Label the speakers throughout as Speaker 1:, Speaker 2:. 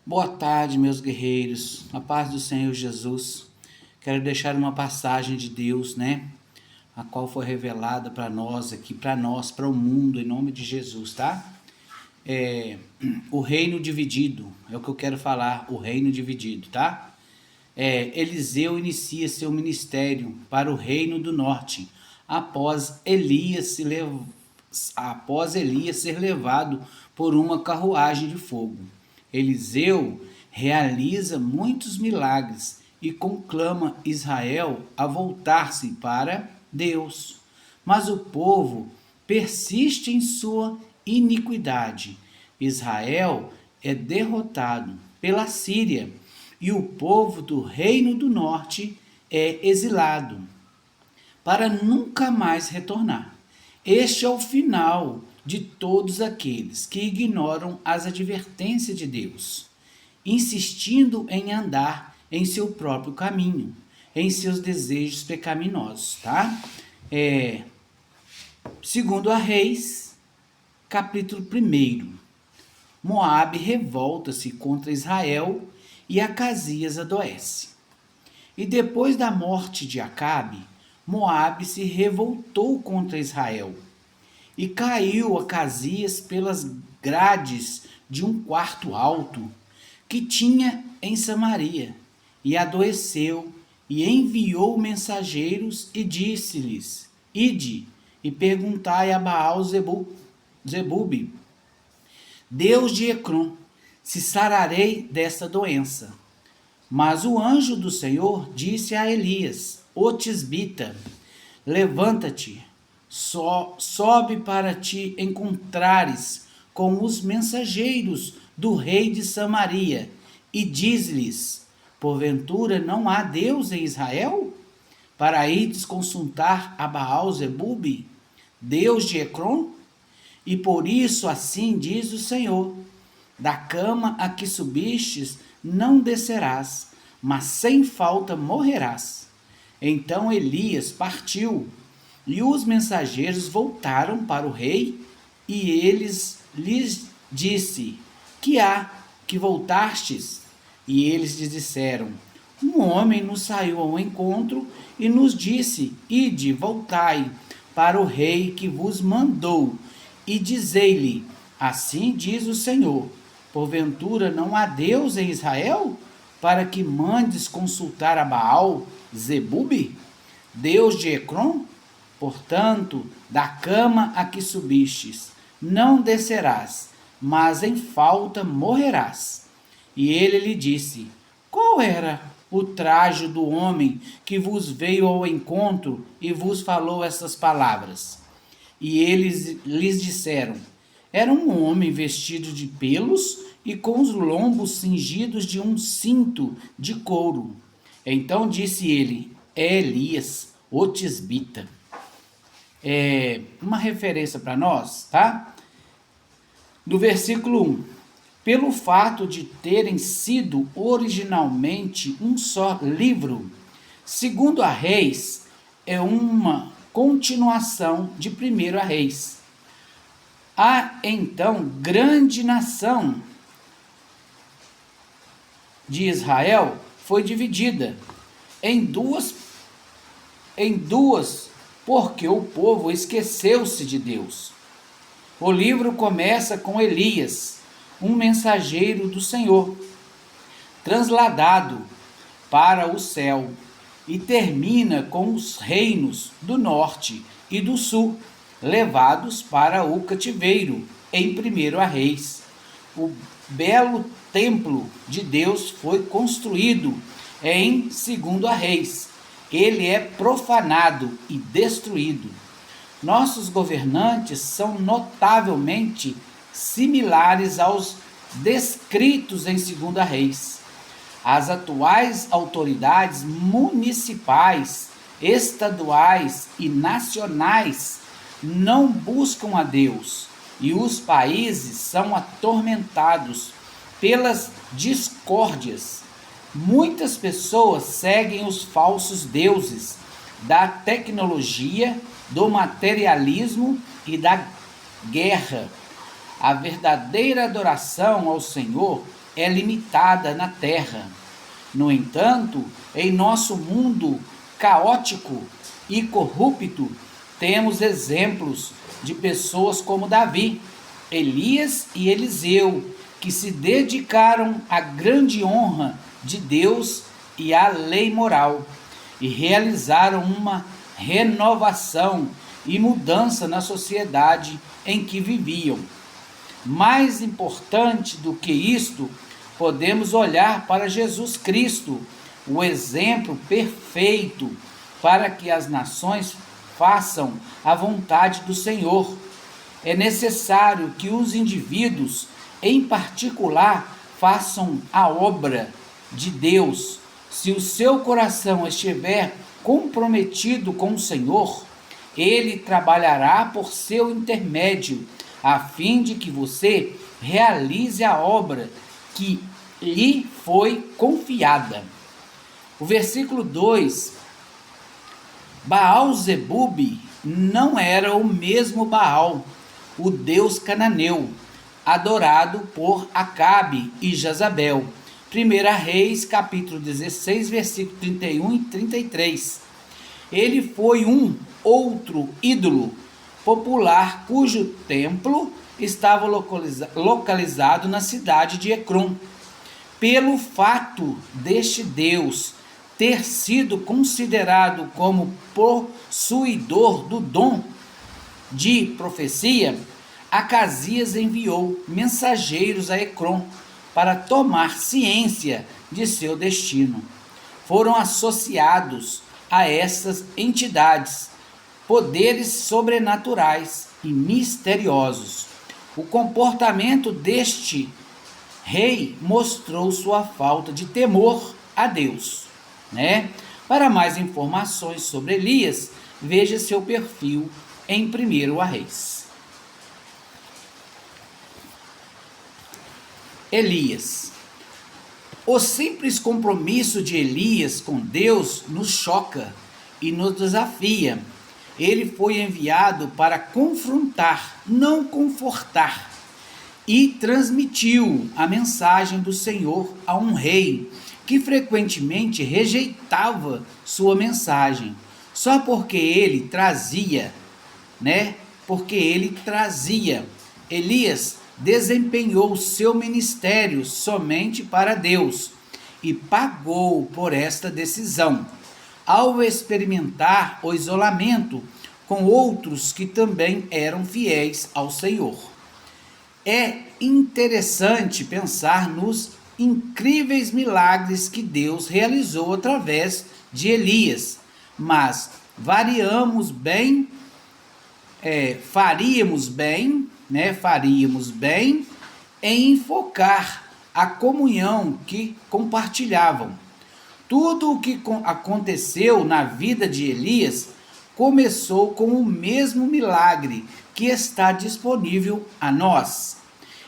Speaker 1: Boa tarde, meus guerreiros. A paz do Senhor Jesus. Quero deixar uma passagem de Deus, A qual foi revelada para nós aqui, para o mundo, em nome de Jesus, tá? O reino dividido, é o que eu quero falar, o reino dividido, tá? Eliseu inicia seu ministério para o reino do norte, após Elias ser levado por uma carruagem de fogo. Eliseu realiza muitos milagres e conclama Israel a voltar-se para Deus. Mas o povo persiste em sua iniquidade. Israel é derrotado pela Síria e o povo do Reino do Norte é exilado para nunca mais retornar. Este é o final de todos aqueles que ignoram as advertências de Deus, insistindo em andar em seu próprio caminho, em seus desejos pecaminosos, tá? Segundo a Reis, capítulo 1. Moabe revolta-se contra Israel e Acasias adoece. E depois da morte de Acabe, Moabe se revoltou contra Israel. E caiu Acasias pelas grades de um quarto alto que tinha em Samaria, e adoeceu, e enviou mensageiros e disse-lhes: Ide e perguntai a Baal Zebub, Deus de Ecrom, se sararei desta doença. Mas o anjo do Senhor disse a Elias, o tisbita: Levanta-te, sobe para te encontrares com os mensageiros do rei de Samaria, e diz-lhes: Porventura não há Deus em Israel? Para ides consultar a Baal Zebub, Deus de Ecrom? E por isso assim diz o Senhor: Da cama a que subistes não descerás, mas sem falta morrerás. Então Elias partiu, e os mensageiros voltaram para o rei, e eles lhes disse: Que há que voltastes? E eles lhes disseram: Um homem nos saiu ao encontro e nos disse: Ide, voltai para o rei que vos mandou, e dizei-lhe: Assim diz o Senhor: Porventura não há Deus em Israel, para que mandes consultar a Baal Zebub, Deus de Ecrom? Portanto, da cama a que subistes, não descerás, mas em falta morrerás. E ele lhe disse: Qual era o traje do homem que vos veio ao encontro e vos falou essas palavras? E eles lhes disseram: Era um homem vestido de pelos e com os lombos cingidos de um cinto de couro. Então disse ele: É Elias, o tisbita. Uma referência para nós, tá? Do versículo 1. Pelo fato de terem sido originalmente um só livro, segundo a Reis, é uma continuação de 1 Reis. A então grande nação de Israel foi dividida em duas, porque o povo esqueceu-se de Deus. O livro começa com Elias, um mensageiro do Senhor, transladado para o céu, e termina com os reinos do norte e do sul, levados para o cativeiro, em 1 Reis. O belo templo de Deus foi construído em 2 Reis. Ele é profanado e destruído. Nossos governantes são notavelmente similares aos descritos em 2 Reis. As atuais autoridades municipais, estaduais e nacionais não buscam a Deus, e os países são atormentados pelas discórdias. Muitas pessoas seguem os falsos deuses da tecnologia, do materialismo e da guerra. A verdadeira adoração ao Senhor é limitada na terra. No entanto, em nosso mundo caótico e corrupto, temos exemplos de pessoas como Davi, Elias e Eliseu, que se dedicaram à grande honra de Deus e à lei moral, e realizaram uma renovação e mudança na sociedade em que viviam. Mais importante do que isto, podemos olhar para Jesus Cristo, o exemplo perfeito para que as nações façam a vontade do Senhor. É necessário que os indivíduos, em particular, façam a obra de Deus. Se o seu coração estiver comprometido com o Senhor, Ele trabalhará por seu intermédio, a fim de que você realize a obra que lhe foi confiada. O versículo 2: Baal-zebub não era o mesmo Baal, o deus cananeu, adorado por Acabe e Jezabel. 1 Reis, capítulo 16, versículo 31 e 33. Ele foi um outro ídolo popular cujo templo estava localizado na cidade de Ecrom. Pelo fato deste Deus ter sido considerado como possuidor do dom de profecia, Acasias enviou mensageiros a Ecrom para tomar ciência de seu destino. Foram associados a essas entidades poderes sobrenaturais e misteriosos. O comportamento deste rei mostrou sua falta de temor a Deus, né? Para mais informações sobre Elias, veja seu perfil em 1 Reis. Elias. O simples compromisso de Elias com Deus nos choca e nos desafia. Ele foi enviado para confrontar, não confortar, e transmitiu a mensagem do Senhor a um rei que frequentemente rejeitava sua mensagem, só porque ele trazia, Elias desempenhou seu ministério somente para Deus e pagou por esta decisão, ao experimentar o isolamento com outros que também eram fiéis ao Senhor. É interessante pensar nos incríveis milagres que Deus realizou através de Elias, mas faríamos bem em focar a comunhão que compartilhavam. Tudo o que aconteceu na vida de Elias começou com o mesmo milagre que está disponível a nós.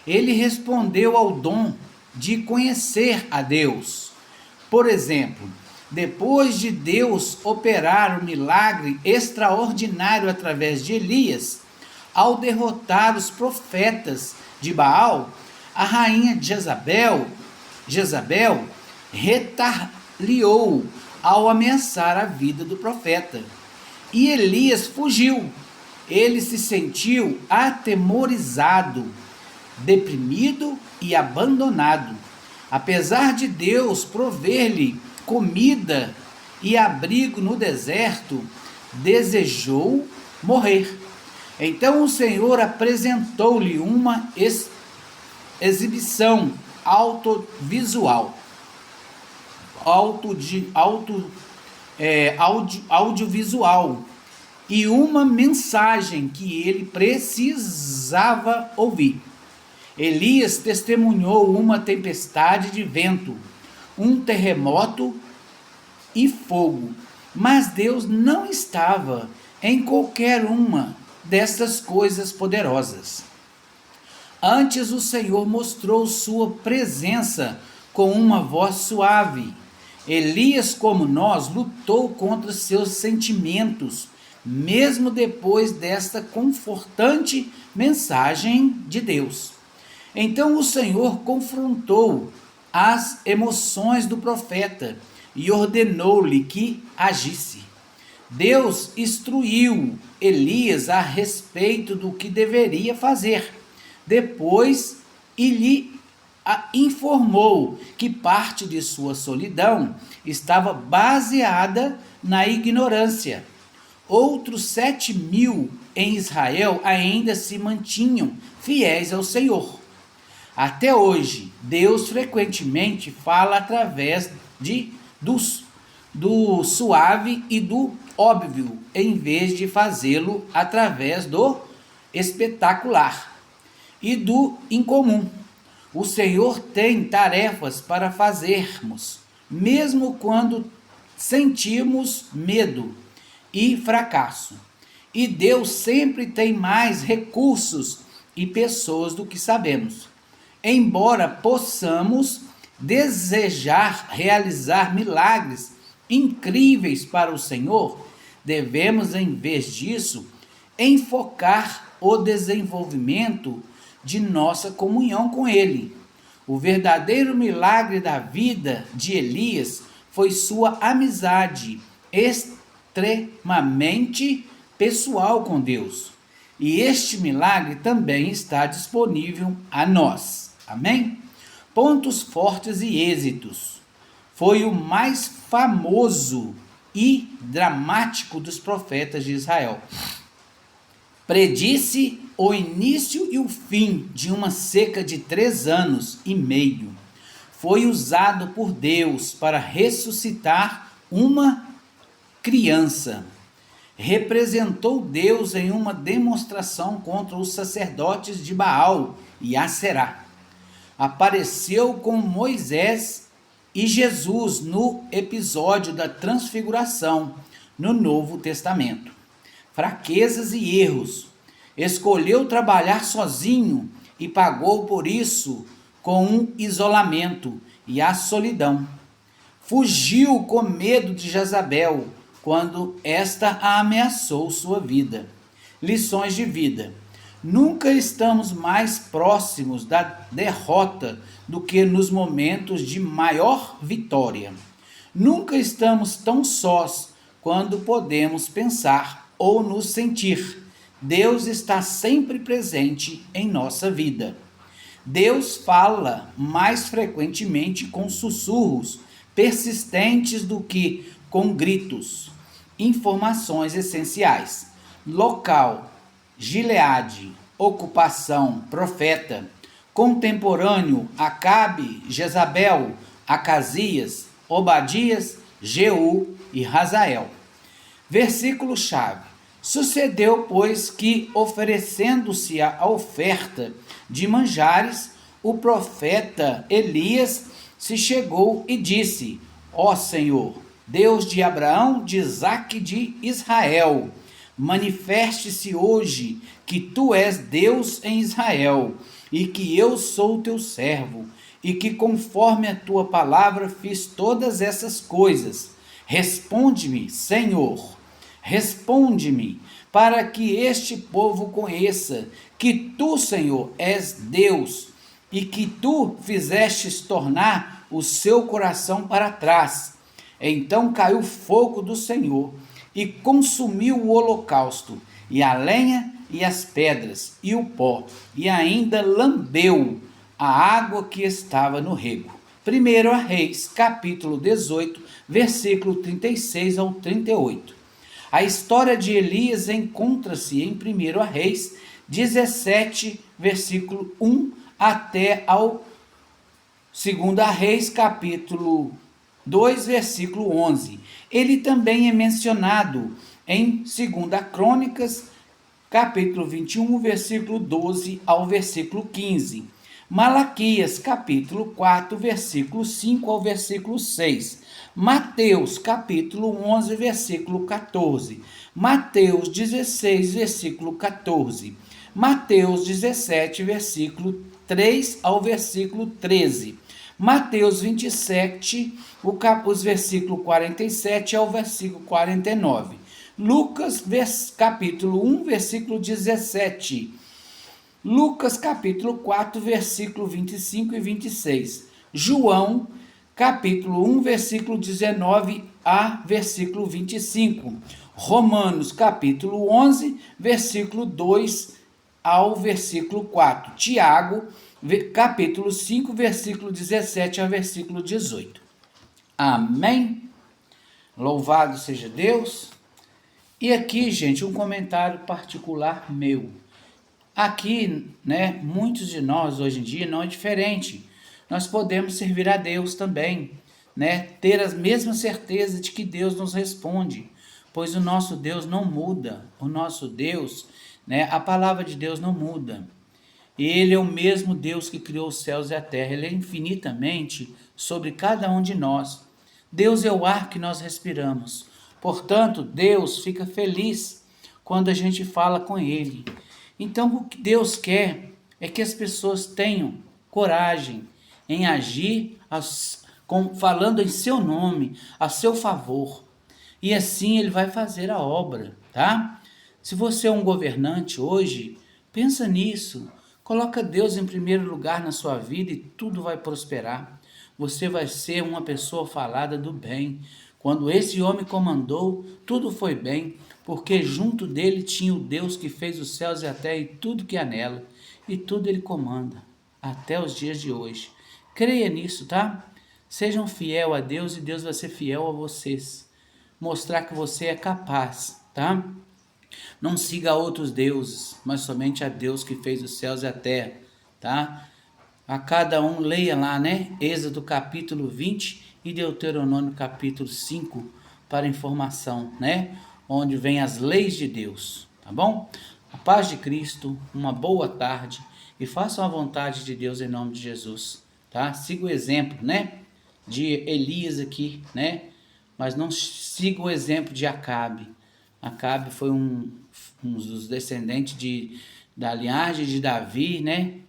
Speaker 1: Ele respondeu ao dom de conhecer a Deus. Por exemplo, depois de Deus operar um milagre extraordinário através de Elias, ao derrotar os profetas de Baal, a rainha Jezabel retaliou ao ameaçar a vida do profeta. E Elias fugiu. Ele se sentiu atemorizado, deprimido e abandonado. Apesar de Deus prover-lhe comida e abrigo no deserto, desejou morrer. Então o Senhor apresentou-lhe uma exibição audiovisual e uma mensagem que ele precisava ouvir. Elias testemunhou uma tempestade de vento, um terremoto e fogo, mas Deus não estava em qualquer uma dessas coisas poderosas. Antes o Senhor mostrou sua presença com uma voz suave. Elias, como nós, lutou contra seus sentimentos, mesmo depois desta confortante mensagem de Deus. Então o Senhor confrontou as emoções do profeta e ordenou-lhe que agisse. Deus instruiu Elias a respeito do que deveria fazer. Depois, lhe informou que parte de sua solidão estava baseada na ignorância. Outros 7.000 em Israel ainda se mantinham fiéis ao Senhor. Até hoje, Deus frequentemente fala através do suave e do óbvio, em vez de fazê-lo através do espetacular e do incomum. O Senhor tem tarefas para fazermos, mesmo quando sentimos medo e fracasso. E Deus sempre tem mais recursos e pessoas do que sabemos. Embora possamos desejar realizar milagres incríveis para o Senhor, devemos, em vez disso, enfocar o desenvolvimento de nossa comunhão com Ele. O verdadeiro milagre da vida de Elias foi sua amizade extremamente pessoal com Deus. E este milagre também está disponível a nós. Amém? Pontos fortes e êxitos. Foi o mais famoso e dramático dos profetas de Israel. Predisse o início e o fim de uma seca de 3 anos e meio. Foi usado por Deus para ressuscitar uma criança. Representou Deus em uma demonstração contra os sacerdotes de Baal e Aserá. Apareceu com Moisés e Jesus no episódio da transfiguração no Novo Testamento. Fraquezas e erros. Escolheu trabalhar sozinho e pagou por isso com um isolamento e a solidão. Fugiu com medo de Jezabel quando esta a ameaçou sua vida. Lições de vida. Nunca estamos mais próximos da derrota do que nos momentos de maior vitória. Nunca estamos tão sós quando podemos pensar ou nos sentir. Deus está sempre presente em nossa vida. Deus fala mais frequentemente com sussurros persistentes do que com gritos. Informações essenciais. Local: Gileade. Ocupação: profeta. Contemporâneo: Acabe, Jezabel, Acasias, Obadias, Jeú e Hazael. Versículo-chave. Sucedeu, pois, que, oferecendo-se a oferta de manjares, o profeta Elias se chegou e disse: Ó Senhor, Deus de Abraão, de Isaque e de Israel, manifeste-se hoje que tu és Deus em Israel, e que eu sou teu servo, e que conforme a tua palavra fiz todas essas coisas. Responde-me, Senhor, responde-me, para que este povo conheça que tu, Senhor, és Deus, e que tu fizestes tornar o seu coração para trás. Então caiu fogo do Senhor e consumiu o holocausto, e a lenha, e as pedras, e o pó, e ainda lambeu a água que estava no rego. 1 Reis, capítulo 18, versículo 36 ao 38. A história de Elias encontra-se em 1 Reis 17, versículo 1 até ao 2 Reis, capítulo 2, versículo 11. Ele também é mencionado em 2 Crônicas, capítulo 21, versículo 12 ao versículo 15. Malaquias, capítulo 4, versículo 5 ao versículo 6. Mateus, capítulo 11, versículo 14. Mateus 16, versículo 14. Mateus 17, versículo 3 ao versículo 13. Mateus 27, os versículos 47 ao versículo 49. Lucas, capítulo 1, versículo 17. Lucas capítulo 4, versículo 25 e 26. João capítulo 1, versículo 19 a versículo 25. Romanos capítulo 11, versículo 2 ao versículo 4. Tiago capítulo 5, versículo 17 ao versículo 18. Amém? Louvado seja Deus. E aqui, gente, um comentário particular meu. Aqui, né, muitos de nós hoje em dia não é diferente. Nós podemos servir a Deus também, né? Ter a mesma certeza de que Deus nos responde, pois o nosso Deus não muda. O nosso Deus, né, a palavra de Deus não muda. Ele é o mesmo Deus que criou os céus e a terra. Ele é infinitamente sobre cada um de nós. Deus é o ar que nós respiramos. Portanto, Deus fica feliz quando a gente fala com Ele. Então, o que Deus quer é que as pessoas tenham coragem em agir falando em seu nome, a seu favor. E assim Ele vai fazer a obra, tá? Se você é um governante hoje, pensa nisso. Coloca Deus em primeiro lugar na sua vida e tudo vai prosperar. Você vai ser uma pessoa falada do bem. Quando esse homem comandou, tudo foi bem, porque junto dele tinha o Deus que fez os céus e a terra e tudo que há nela. E tudo ele comanda, até os dias de hoje. Creia nisso, tá? Sejam fiel a Deus e Deus vai ser fiel a vocês. Mostrar que você é capaz, tá? Não siga outros deuses, mas somente a Deus que fez os céus e a terra, tá? A cada um leia lá, né? Êxodo capítulo 20 e Deuteronômio capítulo 5 para informação, né? Onde vem as leis de Deus, tá bom? A paz de Cristo, uma boa tarde e façam a vontade de Deus em nome de Jesus, tá? Siga o exemplo, né? De Elias aqui, né? Mas não siga o exemplo de Acabe. Acabe foi um dos descendentes da linhagem de Davi, né?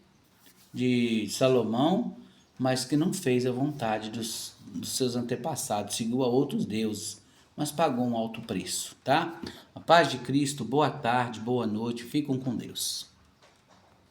Speaker 1: De Salomão, mas que não fez a vontade dos seus antepassados, seguiu a outros deuses, mas pagou um alto preço, tá? A paz de Cristo, boa tarde, boa noite, fiquem com Deus.